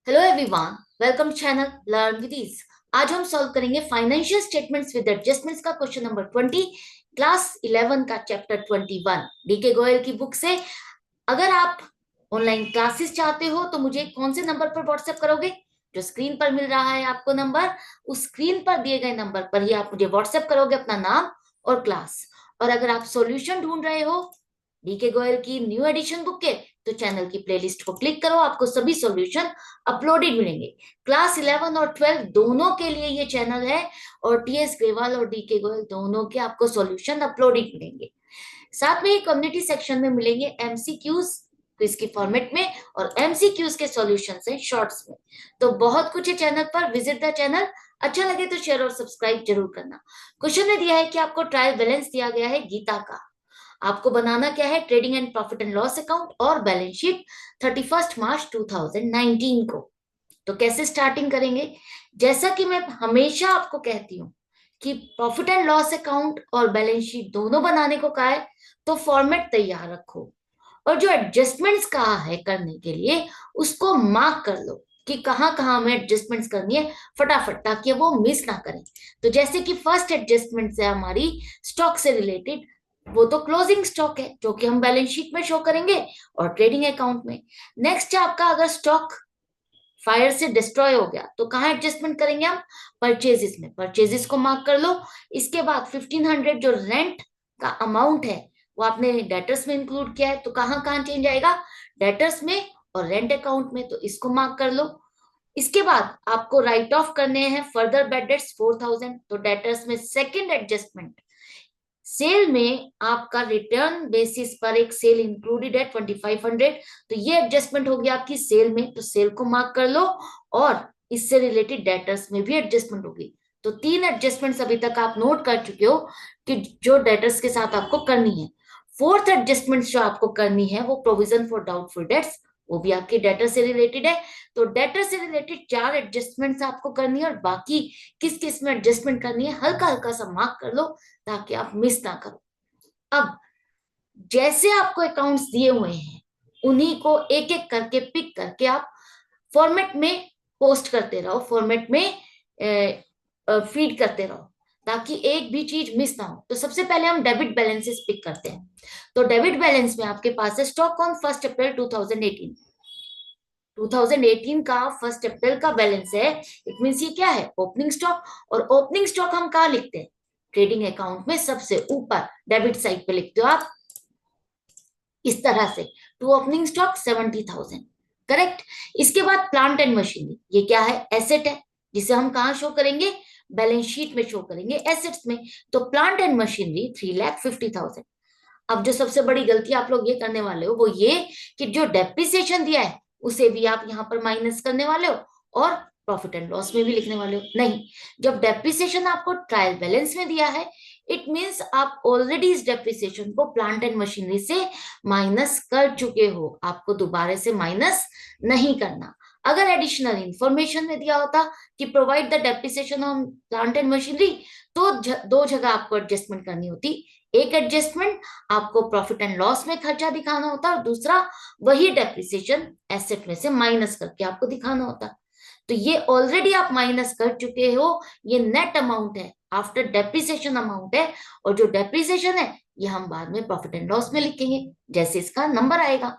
Hello everyone, welcome channel learn with ease. आज हम solve करेंगे फाइनेंशियल स्टेटमेंट्स विद एडजस्टमेंट्स का क्वेश्चन नंबर 20, क्लास 11 का चैप्टर 21 डीके गोयल की बुक से। अगर आप ऑनलाइन क्लासेस चाहते हो तो मुझे कौन से नंबर पर व्हाट्सएप करोगे? जो स्क्रीन पर मिल रहा है आपको नंबर, उस स्क्रीन पर दिए गए नंबर पर ही आप मुझे व्हाट्सएप करोगे अपना नाम और क्लास। और अगर आप सॉल्यूशन ढूंढ रहे हो डीके गोयल की न्यू एडिशन बुक के, तो चैनल की प्लेलिस्ट को क्लिक करो, आपको सभी सॉल्यूशन अपलोडेड मिलेंगे। क्लास 11 और 12 दोनों के लिए ये चैनल है, और टीएस ग्रेवाल और डीके गोयल दोनों के आपको सॉल्यूशन अपलोडेड मिलेंगे। साथ में ही कम्युनिटी सेक्शन में मिलेंगे एमसीक्यूज क्विज के फॉर्मेट में और एमसीक्यूज के सॉल्यूशंस हैं शॉर्ट्स में। तो बहुत कुछ है चैनल पर, विजिट द चैनल। अच्छा लगे तो शेयर और सब्सक्राइब जरूर करना। क्वेश्चन में दिया है कि आपको ट्रायल बैलेंस दिया गया है गीता का। आपको बनाना क्या है? Trading and profit and loss account और बैलेंस शीट 31 मार्च 2019 को। तो कैसे स्टार्टिंग करेंगे? जैसा कि मैं हमेशा आपको कहती हूँ कि प्रॉफिट एंड लॉस अकाउंट और बैलेंस शीट दोनों बनाने को कहा है, तो फॉर्मेट तैयार रखो, और जो एडजस्टमेंट्स कहा है करने के लिए उसको मार्क कर लो कि कहाँ कहाँ हमें एडजस्टमेंट्स करनी है फटाफट, ताकि वो मिस ना करें। तो जैसे कि फर्स्ट एडजस्टमेंट है हमारी स्टॉक से रिलेटेड, वो तो क्लोजिंग स्टॉक है जो कि हम बैलेंस शीट में शो करेंगे और ट्रेडिंग अकाउंट में। नेक्स्ट है आपका, अगर स्टॉक फायर से डिस्ट्रॉय हो गया तो कहाँ एडजस्टमेंट करेंगे हम? परचेजेस में। परचेजेस को मार्क कर लो। इसके बाद 1500 जो रेंट का अमाउंट है वो आपने डेटर्स में इंक्लूड किया है, तो कहाँ कहाँ चेंज आएगा? डेटर्स में और रेंट अकाउंट में, तो इसको मार्क कर लो। इसके बाद आपको राइट ऑफ करने हैं फर्दर बैड डेट्स 4000, तो डेटर्स में सेकंड एडजस्टमेंट। सेल में आपका रिटर्न बेसिस पर एक सेल इंक्लूडेड है 2500, तो ये एडजस्टमेंट होगी आपकी सेल में, तो सेल को मार्क कर लो। और इससे रिलेटेड डेटर्स में भी एडजस्टमेंट होगी। तो तीन एडजस्टमेंट्स अभी तक आप नोट कर चुके हो कि जो डेटर्स के साथ आपको करनी है। फोर्थ एडजस्टमेंट जो आपको करनी है वो प्रोविजन फॉर डाउटफुल डेट्स, वो भी आपके डेटर से रिलेटेड है। तो डेटर से रिलेटेड चार एडजस्टमेंट्स आपको करनी है, और बाकी किस किस में एडजस्टमेंट करनी है हल्का हल्का सा मार्क कर लो ताकि आप मिस ना करो। अब जैसे आपको अकाउंट्स दिए हुए हैं उन्हीं को एक एक करके पिक करके आप फॉर्मेट में पोस्ट करते रहो, फॉर्मेट में फीड करते रहो, ताकि एक भी चीज मिस ना हो। तो सबसे पहले हम डेबिट बैलेंसेस पिक करते हैं। तो डेबिट बैलेंस में आपके पास है स्टॉक ऑन 1 अप्रैल 2018। 2018 का 1 अप्रैल का बैलेंस है। इट मीन्स ये क्या है? Opening stock. और ओपनिंग स्टॉक हम कहाँ लिखते हैं? ट्रेडिंग अकाउंट में सबसे ऊपर डेबिट साइड पे लिखते हो आप, इस तरह से। To opening stock 70,000, correct. इसके बाद प्लांट एंड मशीनरी, ये क्या है? एसेट है, जिसे हम कहाँ शो करेंगे? बैलेंस शीट में शो करेंगे, एसेट्स में। तो प्लांट एंड मशीनरी 3,50,000। अब जो सबसे बड़ी गलती आप लोग ये करने वाले हो वो ये कि जो डेप्रिसिएशन दिया है उसे भी आप यहाँ पर माइनस करने वाले हो और प्रॉफिट एंड लॉस में भी लिखने वाले हो। नहीं, जब डेप्रिसिएशन आपको ट्रायल बैलेंस में दिया है, इट मींस आप ऑलरेडी इस डेप्रिसिएशन को प्लांट एंड मशीनरी से माइनस कर चुके हो, आपको दोबारा से माइनस नहीं करना। अगर एडिशनल इंफॉर्मेशन में दिया होता कि provide the depreciation on plant and machinery, तो दो जगह आपको एडजस्टमेंट करनी होती। एक एडजस्टमेंट आपको प्रॉफिट एंड लॉस में खर्चा दिखाना होता, और दूसरा वही डेप्रिसिएशन एसेट में से माइनस करके आपको दिखाना होता। तो ये ऑलरेडी आप माइनस कर चुके हो, ये नेट अमाउंट है, आफ्टर डेप्रिसिएशन अमाउंट है। और जो डेप्रिसिएशन है ये हम बाद में प्रॉफिट एंड लॉस में लिखेंगे जैसे इसका नंबर आएगा।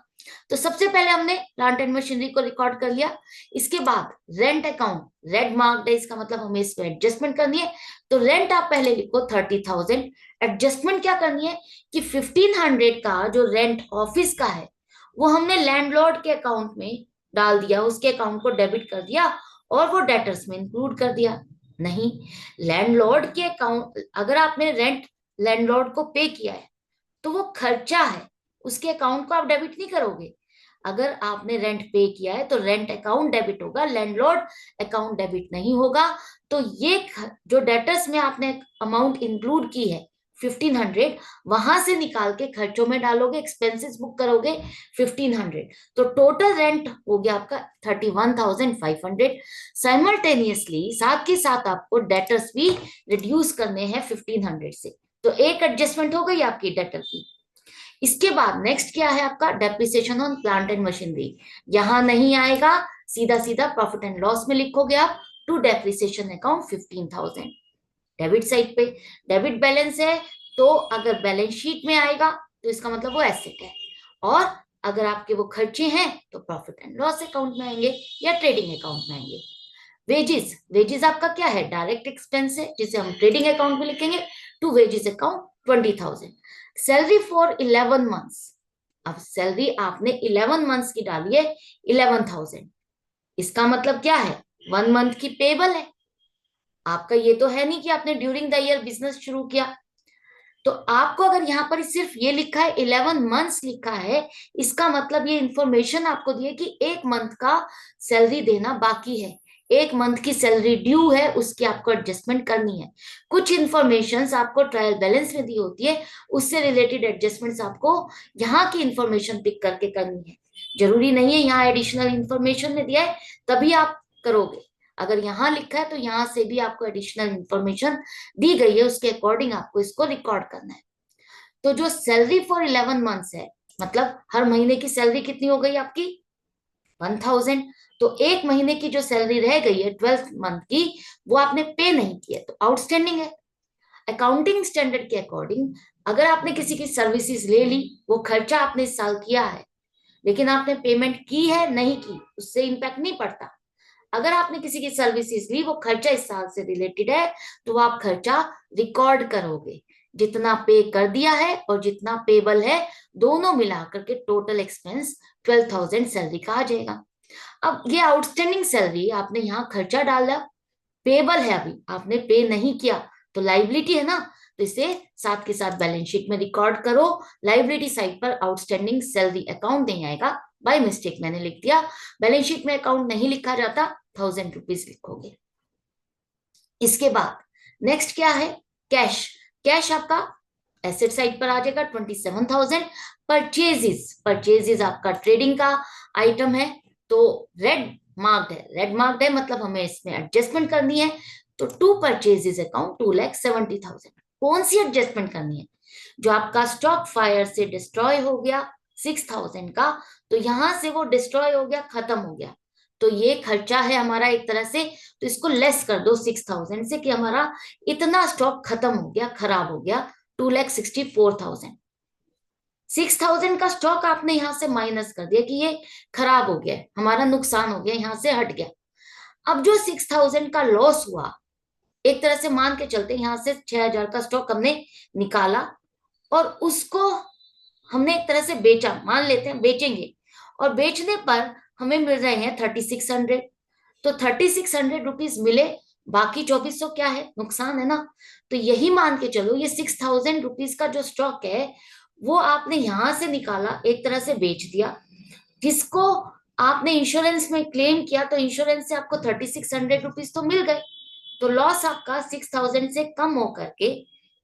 तो सबसे पहले हमने प्लांट एंड मशीनरी को रिकॉर्ड कर लिया। इसके बाद रेंट अकाउंट रेड मार्क्ड है, इसका मतलब हमें इसको एडजस्टमेंट करनी है। तो रेंट आप पहले लिखो 30,000। एडजस्टमेंट क्या करनी है कि 1500 का जो रेंट ऑफिस का है वो हमने लैंडलॉर्ड के अकाउंट में डाल दिया, उसके अकाउंट को डेबिट कर दिया और वो डेटर्स में इंक्लूड कर दिया। नहीं, लैंडलॉर्ड के अकाउंट, अगर आपने रेंट लैंडलॉर्ड को पे किया है तो वो खर्चा है, उसके अकाउंट को आप डेबिट नहीं करोगे। अगर आपने रेंट पे किया है तो रेंट अकाउंट डेबिट होगा, लैंडलॉर्ड अकाउंट डेबिट नहीं होगा। तो ये जो डेटर्स में आपने अमाउंट इंक्लूड की है 1500, वहां से निकाल के खर्चों में डालोगे, एक्सपेंसेस बुक करोगे 1500, तो टोटल रेंट हो गया आपका 31,500। साइमल्टेनियसली साथ के साथ आपको डेटर्स भी रिड्यूस करने हैं 1500 से। तो एक एडजस्टमेंट हो गई आपकी डेटर की। इसके बाद नेक्स्ट क्या है आपका, depreciation on plant and machinery. यहां नहीं आएगा, सीधा सीधा प्रॉफिट एंड लॉस में लिखोगे आप, to depreciation account 15,000 debit side पे। डेबिट बैलेंस है तो अगर बैलेंस शीट में आएगा तो इसका मतलब वो एसेट है, और अगर आपके वो खर्चे हैं तो प्रॉफिट एंड लॉस अकाउंट में आएंगे या ट्रेडिंग अकाउंट में आएंगे। वेजेस, वेजेस आपका क्या है, डायरेक्ट एक्सपेंस है जिसे हम ट्रेडिंग अकाउंट में लिखेंगे, to wages account 20,000। Salary for 11 months, अब सैलरी आपने 11 मंथ्स की डाली है 11,000, इसका मतलब क्या है, 1 मंथ की पेबल है। आपका ये तो है नहीं कि आपने ड्यूरिंग द ईयर बिजनेस शुरू किया, तो आपको अगर यहाँ पर सिर्फ ये लिखा है 11 मंथ्स लिखा है, इसका मतलब ये इंफॉर्मेशन आपको दी है कि 1 मंथ का सैलरी देना बाकी है, 1 मंथ की सैलरी ड्यू है, उसकी आपको एडजस्टमेंट करनी है। कुछ इंफॉर्मेशन आपको ट्रायल बैलेंस में दी होती है, उससे रिलेटेड एडजस्टमेंट्स आपको यहाँ की इंफॉर्मेशन पिक करके करनी है। जरूरी नहीं है यहाँ एडिशनल इंफॉर्मेशन ने दिया है तभी आप करोगे, अगर यहाँ लिखा है तो यहाँ से भी आपको एडिशनल इंफॉर्मेशन दी गई है, उसके अकॉर्डिंग आपको इसको रिकॉर्ड करना है। तो जो सैलरी फॉर 11 मंथ्स है, मतलब हर महीने की सैलरी कितनी हो गई आपकी, 1,000। तो 1 महीने की जो सैलरी रह गई है 12 मंथ की, वो आपने पे नहीं की है तो आउटस्टैंडिंग है। अकाउंटिंग स्टैंडर्ड के अकॉर्डिंग अगर आपने किसी की सर्विसेज ले ली, वो खर्चा आपने इस साल किया है, लेकिन आपने पेमेंट की है नहीं की, उससे इंपैक्ट नहीं पड़ता। अगर आपने किसी की सर्विसेज ली, वो खर्चा इस साल से रिलेटेड है, तो आप खर्चा रिकॉर्ड करोगे, जितना पे कर दिया है और जितना पेबल है दोनों मिलाकर के टोटल एक्सपेंस 12,000 सैलरी का आ जाएगा। अब ये आउटस्टैंडिंग सैलरी आपने यहाँ खर्चा डाला, पेबल है, अभी आपने पे नहीं किया तो लाइबिलिटी है ना, तो इसे साथ के साथ बैलेंस शीट में रिकॉर्ड करो। लाइबिलिटी साइड पर आउटस्टैंडिंग सैलरी अकाउंट नहीं आएगा, बाय मिस्टेक मैंने लिख दिया, बैलेंस शीट में अकाउंट नहीं लिखा जाता, 1,000 रुपीज लिखोगे। इसके बाद नेक्स्ट क्या है, कैश। कैश आपका एसेट साइड पर आ जाएगा 27,000। परचेजेस, परचेजेस आपका ट्रेडिंग का आइटम है, तो रेड मार्क्ड है, रेड मार्क्ड है मतलब हमें इसमें एडजस्टमेंट करनी है, तो टू परचेजेस अकाउंट 2,70,000। कौन सी एडजस्टमेंट करनी है, जो आपका स्टॉक फायर से डिस्ट्रॉय हो गया 6,000 का, तो यहां से वो डिस्ट्रॉय हो गया, खत्म हो गया, तो ये खर्चा है हमारा एक तरह से, तो इसको लेस कर दो 6,000 से कि हमारा इतना स्टॉक खत्म हो गया, खराब हो गया, 2,64,000। 6,000 का स्टॉक आपने यहां से माइनस कर दिया कि ये खराब हो गया, हमारा नुकसान हो गया, यहां से हट गया। अब जो 6,000 का लॉस हुआ, एक तरह से मान के चलते यहाँ से 6,000 का स्टॉक हमने निकाला और उसको हमने एक तरह से बेचा, मान लेते हैं बेचेंगे, और बेचने पर हमें मिल रहे हैं 3,600, तो 3,600 रुपीज मिले, बाकी 2,400 क्या है, नुकसान है ना। तो यही मान के चलो ये 6,000 रुपीज का जो स्टॉक है वो आपने यहां से निकाला, एक तरह से बेच दिया, जिसको आपने इंश्योरेंस में क्लेम किया, तो इंश्योरेंस से आपको 3,600 रुपीज तो मिल गए, तो लॉस आपका 6,000 से कम होकर के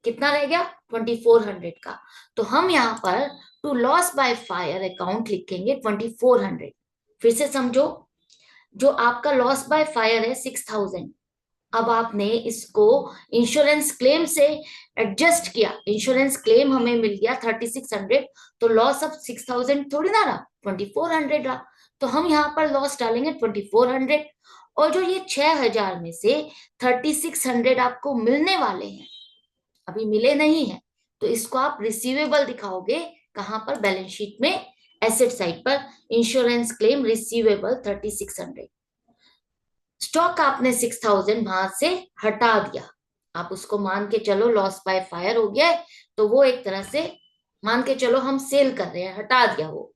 कितना रह गया, 2,400 का। तो हम यहाँ पर to loss by fire account लिखेंगे 2,400। फिर से समझो, जो आपका लॉस बाय फायर है 6,000, अब आपने इसको इंश्योरेंस क्लेम से एडजस्ट किया, इंश्योरेंस क्लेम हमें मिल गया 3,600, तो लॉस अब 6,000 थोड़ी ना रहा, 2,400 रहा, तो हम यहाँ पर लॉस डालेंगे 2,400। और जो ये 6,000 में से 3,600 आपको मिलने वाले हैं, अभी मिले नहीं है, तो इसको आप रिसीवेबल दिखाओगे, कहां पर, बैलेंस शीट में एसेट साइड पर, इंश्योरेंस क्लेम रिसीवेबल 3,600। स्टॉक आपने 6,000 वहां से हटा दिया, आप उसको मान के चलो लॉस बाय फायर हो गया है, तो वो एक तरह से मान के चलो हम सेल कर रहे हैं, हटा दिया वो।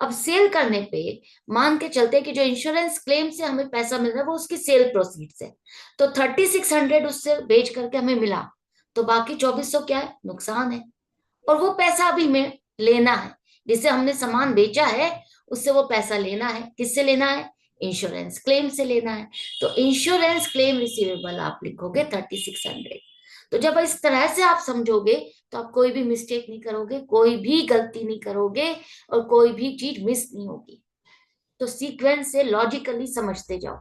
अब सेल करने पे मान के चलते कि जो इंश्योरेंस क्लेम से हमें पैसा मिल रहा है वो उसकी सेल प्रोसीड से, तो 3,600 उससे बेच करके हमें मिला, तो बाकी 2,400 क्या है, नुकसान है, और वो पैसा अभी हमें लेना है, जिसे हमने सामान बेचा है उससे वो पैसा लेना है, किससे लेना है, इंश्योरेंस क्लेम से लेना है, तो इंश्योरेंस क्लेम रिसीवेबल आप लिखोगे 3,600। तो जब इस तरह से आप समझोगे तो आप कोई भी मिस्टेक नहीं करोगे, कोई भी गलती नहीं करोगे, और कोई भी चीज मिस नहीं होगी, तो सीक्वेंस से लॉजिकली समझते जाओ।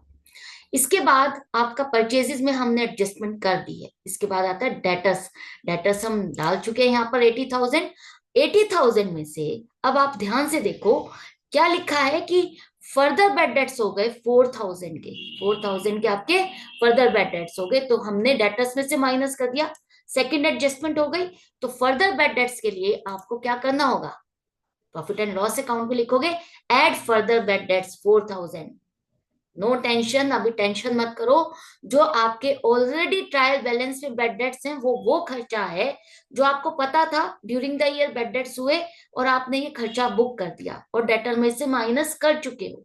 इसके बाद आपका परचेजेस में हमने एडजस्टमेंट कर दी है, इसके बाद आता है डेटर्स। डेटर्स हम डाल चुके हैं यहाँ पर 80,000, 80,000 में से अब आप ध्यान से देखो क्या लिखा है कि फर्दर बैड डेट्स हो गए 4,000 के, 4,000 के आपके फर्दर बैड डेट्स हो गए, तो हमने डेटर्स में से माइनस कर दिया, सेकंड एडजस्टमेंट हो गई। तो फर्दर बैड डेट्स के लिए आपको क्या करना होगा, प्रॉफिट एंड लॉस अकाउंट में लिखोगे add further bad debts 4,000। No tension, अभी टेंशन मत करो, जो आपके ऑलरेडी ट्रायल बैलेंस में बैड डेट्स हैं वो खर्चा है जो आपको पता था during the year bad debts हुए और आपने ये खर्चा बुक कर दिया और डेटर में से माइनस कर चुके हो।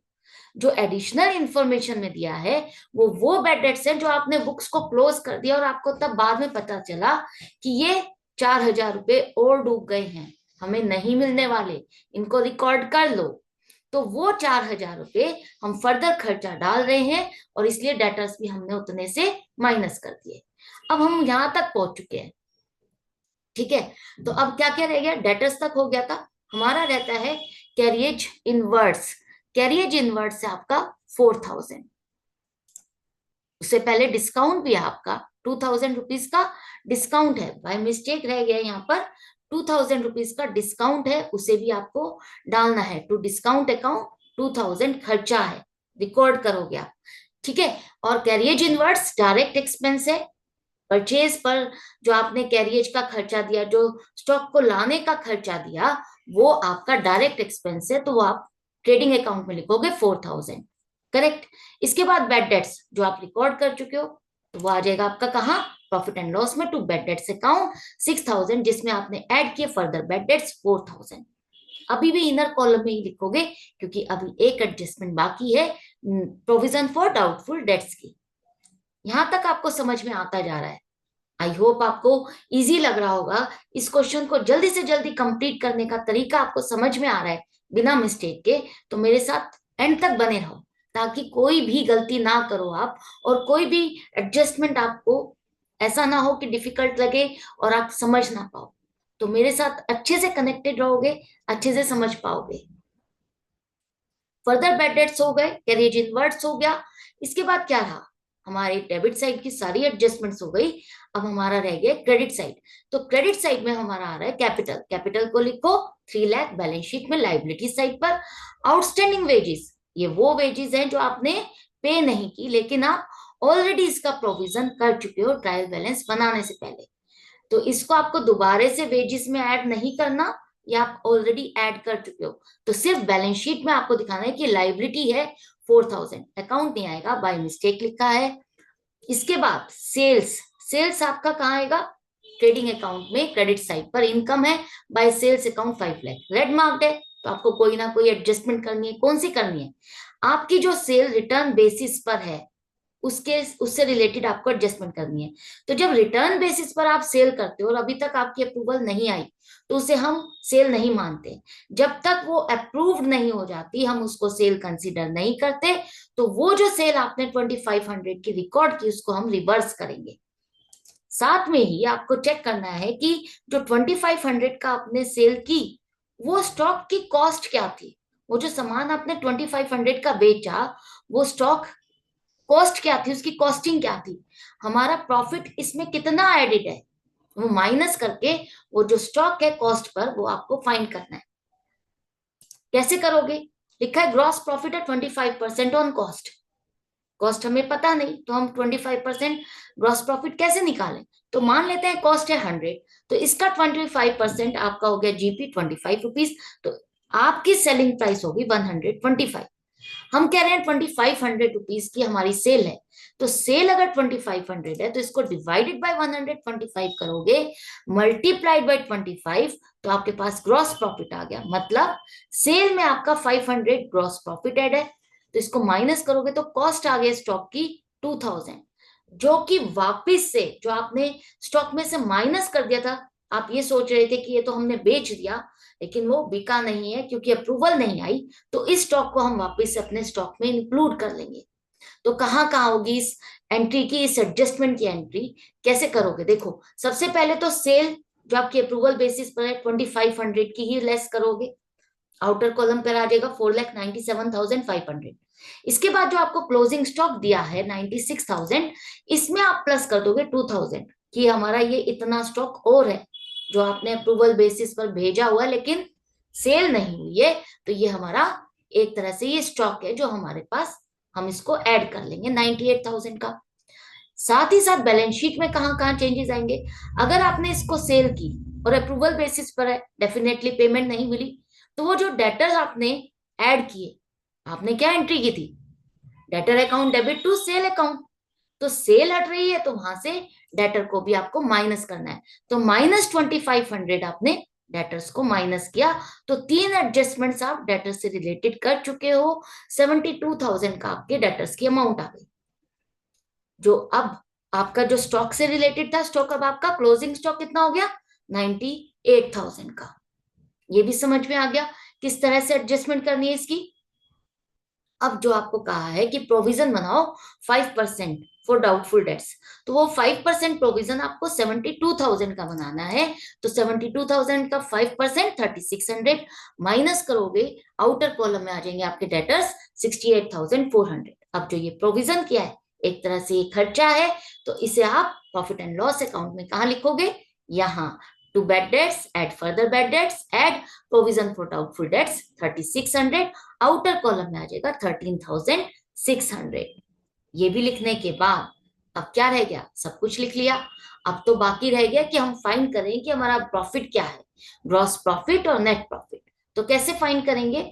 जो एडिशनल इंफॉर्मेशन में दिया है वो बैड डेट्स हैं जो आपने बुक्स को क्लोज कर दिया और आपको तब बाद में पता चला कि ये 4,000 रुपए और डूब गए हैं, हमें नहीं मिलने वाले, इनको रिकॉर्ड कर लो। तो वो 4,000 रुपए हम फर्दर खर्चा डाल रहे हैं और इसलिए डेटर्स भी हमने उतने से माइनस कर दिए। अब हम यहां तक पहुंच चुके हैं, ठीक है। तो अब क्या क्या रह गया, डेटर्स तक हो गया था, हमारा रहता है कैरियज इनवर्ड्स। कैरियज इनवर्ड्स है आपका 4,000, उससे पहले डिस्काउंट भी है आपका 2,000 रुपीज का डिस्काउंट है, बाय मिस्टेक रह गया यहाँ पर 2,000 रुपीज का डिस्काउंट है, उसे भी आपको डालना है। टू डिस्काउंट अकाउंट 2,000 खर्चा है, रिकॉर्ड करोगे आप, ठीक है। और कैरियज इनवर्ड्स डायरेक्ट एक्सपेंस है, परचेज पर जो आपने कैरियज का खर्चा दिया, जो स्टॉक को लाने का खर्चा दिया, वो आपका डायरेक्ट एक्सपेंस है, तो वो आप ट्रेडिंग अकाउंट में लिखोगे 4,000, करेक्ट। इसके बाद बैड डेट्स जो आप रिकॉर्ड कर चुके हो, तो वो आ जाएगा आपका कहाँ, प्रॉफिट एंड लॉस में, टू बैड डेट्स अकाउंट 6,000, जिसमें आपने ऐड किए फर्दर बैड डेट्स 4,000। अभी भी इनर कॉलम में ही लिखोगे क्योंकि अभी एक एडजस्टमेंट बाकी है, प्रोविजन फॉर डाउटफुल डेट्स की। यहां तक आपको समझ में आता जा रहा है, आई होप आपको इजी लग रहा होगा, इस क्वेश्चन को जल्दी से जल्दी कंप्लीट करने का तरीका आपको समझ में आ रहा है बिना मिस्टेक के। तो मेरे साथ एंड तक बने रहो ताकि कोई भी गलती ना करो आप, और कोई भी एडजस्टमेंट आपको ऐसा ना हो कि डिफिकल्ट लगे और आप समझ ना पाओ। तो मेरे साथ अच्छे से कनेक्टेड रहोगे, अच्छे से समझ पाओगे। फर्दर बैड डेट्स हो गए, कैरियज इनवर्ड्स हो गया। इसके बाद क्या रहा, हमारे डेबिट साइड की सारी एडजस्टमेंट्स हो गई, अब हमारा रह गया क्रेडिट साइड। तो क्रेडिट साइड में हमारा आ रहा है कैपिटल, कैपिटल को लिखो 3 लाख बैलेंस शीट में लाइबिलिटी साइड पर। आउटस्टैंडिंग वेजेस, ये वो वेजेस हैं जो आपने पे नहीं की लेकिन आप ऑलरेडी इसका प्रोविजन कर चुके हो ट्रायल बैलेंस बनाने से पहले, तो इसको आपको दोबारा से वेजेस में ऐड नहीं करना, या आप ऑलरेडी ऐड कर चुके हो। तो सिर्फ बैलेंस शीट में आपको दिखाना है कि लाइबिलिटी है 4,000, अकाउंट नहीं आएगा, बाय मिस्टेक लिखा है। इसके बाद सेल्स, सेल्स आपका कहाँ आएगा, ट्रेडिंग अकाउंट में क्रेडिट साइड पर इनकम है, by sales account 5 lakh, red marked है। तो आपको कोई ना कोई एडजस्टमेंट करनी है, कौन सी करनी है, आपकी जो सेल रिटर्न बेसिस पर है उसके उससे रिलेटेड आपको एडजस्टमेंट करनी है। तो जब रिटर्न बेसिस पर आप सेल करते हो और अभी तक आपकी अप्रूवल नहीं आई, तो उसे हम सेल नहीं मानते, जब तक वो अप्रूव्ड नहीं हो जाती हम उसको सेल कंसीडर नहीं करते। तो वो जो सेल आपने 2,500 की रिकॉर्ड की उसको हम रिवर्स करेंगे। साथ में ही आपको चेक करना है कि जो 2,500 का आपने सेल की वो स्टॉक की कॉस्ट क्या थी, वो जो सामान आपने 2,500 का बेचा वो स्टॉक कॉस्ट क्या थी, उसकी कॉस्टिंग क्या थी, हमारा प्रॉफिट इसमें कितना एडिड है, वो माइनस करके वो जो स्टॉक है कॉस्ट पर वो आपको फाइंड करना है। कैसे करोगे, लिखा है ग्रॉस प्रॉफिट है 25% ऑन कॉस्ट, कॉस्ट हमें पता नहीं तो हम 25% ग्रॉस प्रॉफिट कैसे निकालें। तो मान लेते हैं कॉस्ट है 100, तो इसका 25% आपका हो गया जीपी 25 रुपीज, तो आपकी सेलिंग प्राइस होगी 125। हम कह रहे हैं 2,500 रुपीज की हमारी सेल है, तो सेल अगर 2,500 है तो इसको डिवाइडेड बाय 125 करोगे, मल्टीप्लाइड बाय 25, तो आपके पास ग्रॉस प्रॉफिट आ गया। मतलब सेल में आपका 500 ग्रॉस प्रॉफिट ऐड है, तो इसको माइनस करोगे तो कॉस्ट आ गया स्टॉक की 2,000, जो कि वापिस से जो आपने स्टॉक में से माइनस कर दिया था। आप ये सोच रहे थे कि ये तो हमने बेच दिया, लेकिन वो बिका नहीं है क्योंकि अप्रूवल नहीं आई, तो इस स्टॉक को हम वापस से अपने स्टॉक में इंक्लूड कर लेंगे। तो कहाँ कहाँ होगी इस एंट्री की, इस एडजस्टमेंट की एंट्री कैसे करोगे, देखो सबसे पहले तो सेल जो आपकी अप्रूवल बेसिस पर है 2,500 की ही लेस करोगे, आउटर कॉलम पर आ जाएगा 4,97,500। इसके बाद जो आपको क्लोजिंग स्टॉक दिया है 96,000, इसमें आप प्लस कर दोगे 2,000 कि हमारा ये इतना स्टॉक और है, जो आपने अप्रूवल बेसिस पर भेजा हुआ लेकिन सेल नहीं हुई है, तो ये हमारा एक तरह से ये स्टॉक है जो हमारे पास, हम इसको ऐड कर लेंगे 98,000 का। साथ ही साथ बैलेंस शीट में कहां कहां चेंजेस आएंगे, अगर आपने इसको सेल की और अप्रूवल बेसिस पर है, डेफिनेटली पेमेंट नहीं मिली, तो वो जो डेटर्स आपने ऐड किए, आपने क्या एंट्री की थी, debtor account debit to sale account, तो सेल हट रही है तो वहां से डेटर को भी आपको माइनस करना है, तो -2500 आपने डेटर्स को माइनस किया, तो 3 एडजस्टमेंट्स आप डेटर से रिलेटेड कर चुके हो। 72,000 का आपके डेटर्स की अमाउंट आ गई, जो अब आपका जो स्टॉक से रिलेटेड था, स्टॉक अब आपका क्लोजिंग स्टॉक कितना हो गया, 98,000 का। ये भी समझ में आ गया किस तरह से एडजस्टमेंट करनी है इसकी। अब जो आपको कहा है कि प्रोविजन बनाओ 5% फॉर डाउटफुल डेट्स, तो वो 5% प्रोविजन आपको 72,000 का बनाना है, तो 72,000 का 5% 3600 माइनस करोगे, आउटर कॉलम में आ जाएंगे आपके डेटर्स 68,400। अब जो ये प्रोविजन किया है एक तरह से ये खर्चा है, तो इसे आप प्रॉफिट एंड लॉस अकाउंट में कहा लिखोगे, यहाँ to bad debts, add further bad debts, add provision for doubtful debts 3600, outer column में आ जाएगा 13,600। ये भी लिखने के बाद अब क्या रह गया, सब कुछ लिख लिया। अब तो बाकी रह गया कि हम फाइंड करें कि हमारा प्रॉफिट क्या है, ग्रॉस प्रॉफिट और नेट प्रॉफिट। तो कैसे फाइंड करेंगे,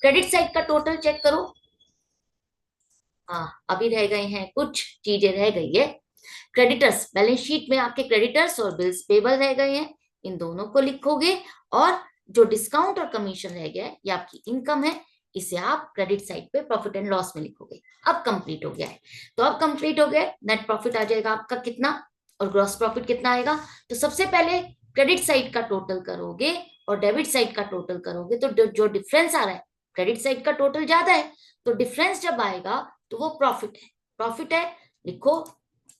क्रेडिट साइड का टोटल चेक करो। हाँ, अभी रह गए हैं कुछ चीजें रह गई है। क्रेडिटर्स, बैलेंस शीट में आपके क्रेडिटर्स और बिल्स पेबल रह गए हैं, इन दोनों को लिखोगे, और जो डिस्काउंट और कमीशन रह गया है ये आपकी इनकम है, इसे आप क्रेडिट साइड पे प्रॉफिट एंड लॉस में लिखोगे। अब कंप्लीट हो गया है, तो अब कंप्लीट हो गया, नेट प्रॉफिट आ जाएगा आपका कितना और ग्रॉस प्रॉफिट कितना आएगा। तो सबसे पहले क्रेडिट साइड का टोटल करोगे और डेबिट साइड का टोटल करोगे, तो जो डिफरेंस आ रहा है, क्रेडिट साइड का टोटल ज्यादा है, तो डिफरेंस जब आएगा तो वो प्रॉफिट है। प्रॉफिट है, लिखो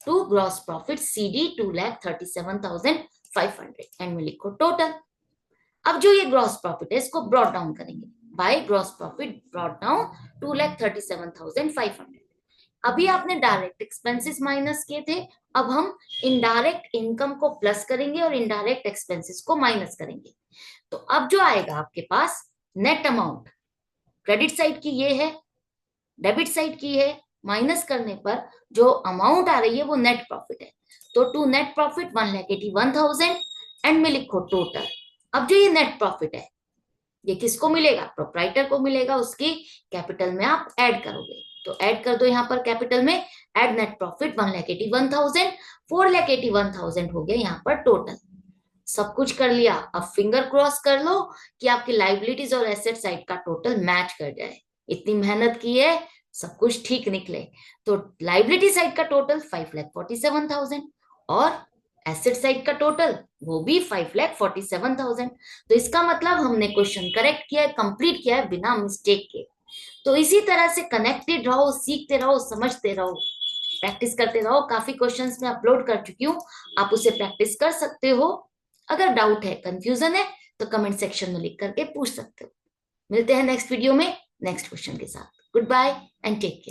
to gross profit CD 2,37,500 end में लिखो टोटल। अब जो ये ग्रॉस प्रॉफिट है इसको ब्रॉट डाउन करेंगे, by gross profit brought down 2,37,500। अभी आपने डायरेक्ट एक्सपेंसेस माइनस किए थे, अब हम इनडायरेक्ट इनकम को प्लस करेंगे और इनडायरेक्ट एक्सपेंसेस को माइनस करेंगे। तो अब जो आएगा आपके पास नेट अमाउंट, क्रेडिट साइड की ये है, डेबिट साइड की है, माइनस करने पर जो अमाउंट आ रही है वो नेट प्रॉफिट है। तो टू नेट प्रॉफिट 1,81,000 एंड में लिखो टोटल। अब जो ये नेट प्रॉफिट है ये किसको मिलेगा, प्रोप्राइटर को मिलेगा, उसकी कैपिटल में आप ऐड करोगे, तो ऐड कर दो यहाँ पर कैपिटल में, ऐड नेट प्रॉफिट 1,81,000, 4,81,000 हो गया यहाँ पर टोटल। सब कुछ कर लिया, अब फिंगर क्रॉस कर लो कि आपकी लाइबिलिटीज और एसेट साइड का टोटल मैच कर जाए। इतनी मेहनत की है, सब कुछ ठीक निकले। तो लाइबिलिटी साइड का टोटल 5,47,000 और एसेट साइड का टोटल वो भी 5,47,000। तो इसका मतलब हमने क्वेश्चन करेक्ट किया है, कंप्लीट किया है बिना मिस्टेक के। तो इसी तरह से कनेक्टेड रहो, सीखते रहो, समझते रहो, प्रैक्टिस करते रहो। काफी क्वेश्चंस मैं अपलोड कर चुकी हूँ, आप उसे प्रैक्टिस कर सकते हो। अगर डाउट है, कंफ्यूजन है, तो कमेंट सेक्शन में लिख करके पूछ सकते हो। मिलते हैं नेक्स्ट वीडियो में नेक्स्ट क्वेश्चन के साथ। Good bye and take care.